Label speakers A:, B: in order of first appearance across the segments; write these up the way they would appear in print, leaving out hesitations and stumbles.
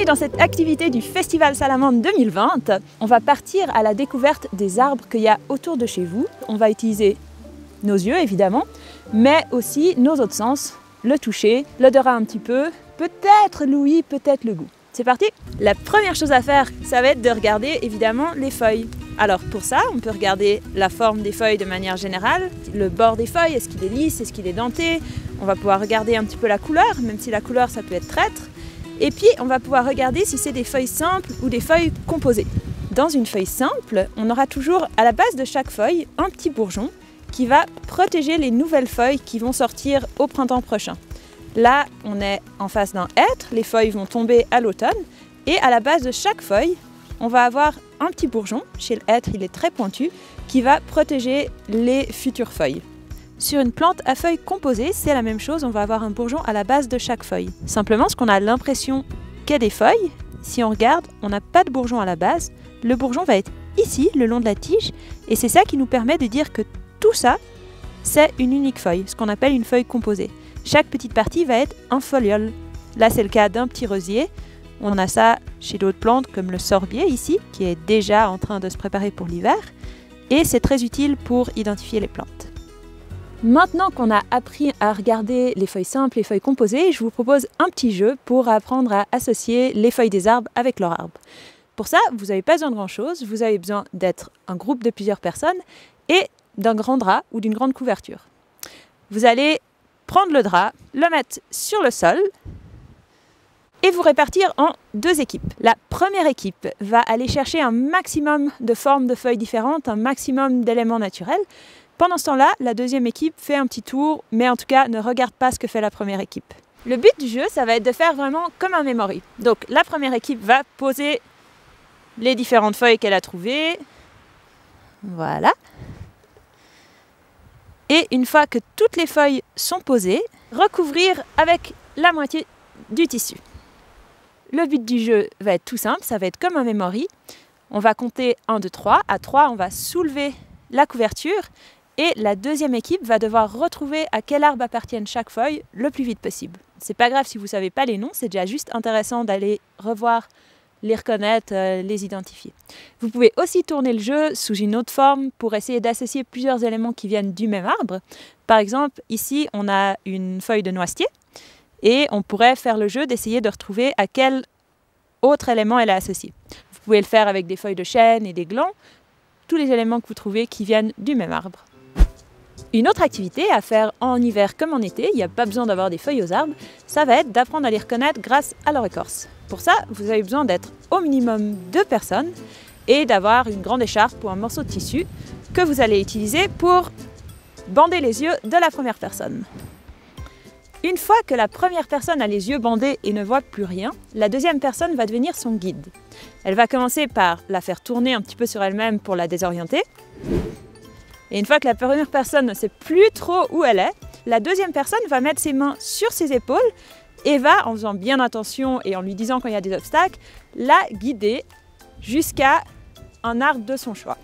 A: Bienvenue dans cette activité du Festival Salamandre 2020. On va partir à la découverte des arbres qu'il y a autour de chez vous. On va utiliser nos yeux évidemment, mais aussi nos autres sens, le toucher, l'odorat un petit peu, peut-être l'ouïe, peut-être le goût. C'est parti! La première chose à faire, ça va être de regarder évidemment les feuilles. Alors pour ça, on peut regarder la forme des feuilles de manière générale, le bord des feuilles, est-ce qu'il est lisse, est-ce qu'il est denté. On va pouvoir regarder un petit peu la couleur, même si la couleur ça peut être traître. Et puis on va pouvoir regarder si c'est des feuilles simples ou des feuilles composées. Dans une feuille simple, on aura toujours à la base de chaque feuille un petit bourgeon qui va protéger les nouvelles feuilles qui vont sortir au printemps prochain. Là, on est en face d'un hêtre, les feuilles vont tomber à l'automne et à la base de chaque feuille, on va avoir un petit bourgeon, chez le hêtre il est très pointu, qui va protéger les futures feuilles. Sur une plante à feuilles composées, c'est la même chose, on va avoir un bourgeon à la base de chaque feuille. Simplement, ce qu'on a l'impression qu'il y a des feuilles, si on regarde, on n'a pas de bourgeon à la base, le bourgeon va être ici, le long de la tige, et c'est ça qui nous permet de dire que tout ça, c'est une unique feuille, ce qu'on appelle une feuille composée. Chaque petite partie va être un foliole. Là, c'est le cas d'un petit rosier. On a ça chez d'autres plantes comme le sorbier ici, qui est déjà en train de se préparer pour l'hiver. Et c'est très utile pour identifier les plantes. Maintenant qu'on a appris à regarder les feuilles simples, les feuilles composées, je vous propose un petit jeu pour apprendre à associer les feuilles des arbres avec leur arbre. Pour ça, vous n'avez pas besoin de grand-chose. Vous avez besoin d'être un groupe de plusieurs personnes et d'un grand drap ou d'une grande couverture. Vous allez prendre le drap, le mettre sur le sol et vous répartir en deux équipes. La première équipe va aller chercher un maximum de formes de feuilles différentes, un maximum d'éléments naturels. Pendant ce temps-là, la deuxième équipe fait un petit tour, mais en tout cas ne regarde pas ce que fait la première équipe. Le but du jeu, ça va être de faire vraiment comme un memory. Donc la première équipe va poser les différentes feuilles qu'elle a trouvées. Voilà. Et une fois que toutes les feuilles sont posées, recouvrir avec la moitié du tissu. Le but du jeu va être tout simple, ça va être comme un memory. On va compter 1, 2, 3. À 3, on va soulever la couverture et la deuxième équipe va devoir retrouver à quel arbre appartiennent chaque feuille le plus vite possible. C'est pas grave si vous ne savez pas les noms, c'est déjà juste intéressant d'aller revoir, les reconnaître, les identifier. Vous pouvez aussi tourner le jeu sous une autre forme pour essayer d'associer plusieurs éléments qui viennent du même arbre. Par exemple, ici, on a une feuille de noisetier et on pourrait faire le jeu d'essayer de retrouver à quel autre élément elle est associée. Vous pouvez le faire avec des feuilles de chêne et des glands, tous les éléments que vous trouvez qui viennent du même arbre. Une autre activité à faire en hiver comme en été, il n'y a pas besoin d'avoir des feuilles aux arbres, ça va être d'apprendre à les reconnaître grâce à leur écorce. Pour ça, vous avez besoin d'être au minimum 2 personnes et d'avoir une grande écharpe ou un morceau de tissu que vous allez utiliser pour bander les yeux de la première personne. Une fois que la première personne a les yeux bandés et ne voit plus rien, la deuxième personne va devenir son guide. Elle va commencer par la faire tourner un petit peu sur elle-même pour la désorienter. Et une fois que la première personne ne sait plus trop où elle est, la deuxième personne va mettre ses mains sur ses épaules et va, en faisant bien attention et en lui disant quand il y a des obstacles, la guider jusqu'à un arbre de son choix.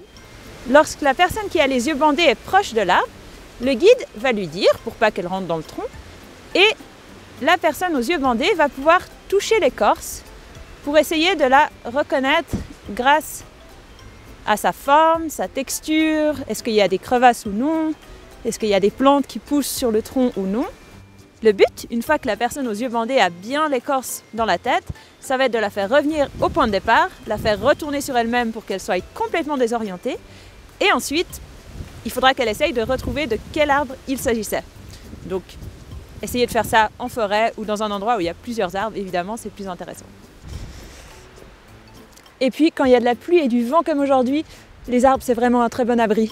A: Lorsque la personne qui a les yeux bandés est proche de l'arbre, le guide va lui dire, pour pas qu'elle rentre dans le tronc, et la personne aux yeux bandés va pouvoir toucher l'écorce pour essayer de la reconnaître grâce à sa forme, sa texture, est-ce qu'il y a des crevasses ou non, est-ce qu'il y a des plantes qui poussent sur le tronc ou non. Le but, une fois que la personne aux yeux bandés a bien l'écorce dans la tête, ça va être de la faire revenir au point de départ, la faire retourner sur elle-même pour qu'elle soit complètement désorientée, et ensuite, il faudra qu'elle essaye de retrouver de quel arbre il s'agissait. Donc, essayez de faire ça en forêt ou dans un endroit où il y a plusieurs arbres, évidemment, c'est plus intéressant. Et puis, quand il y a de la pluie et du vent comme aujourd'hui, les arbres, c'est vraiment un très bon abri.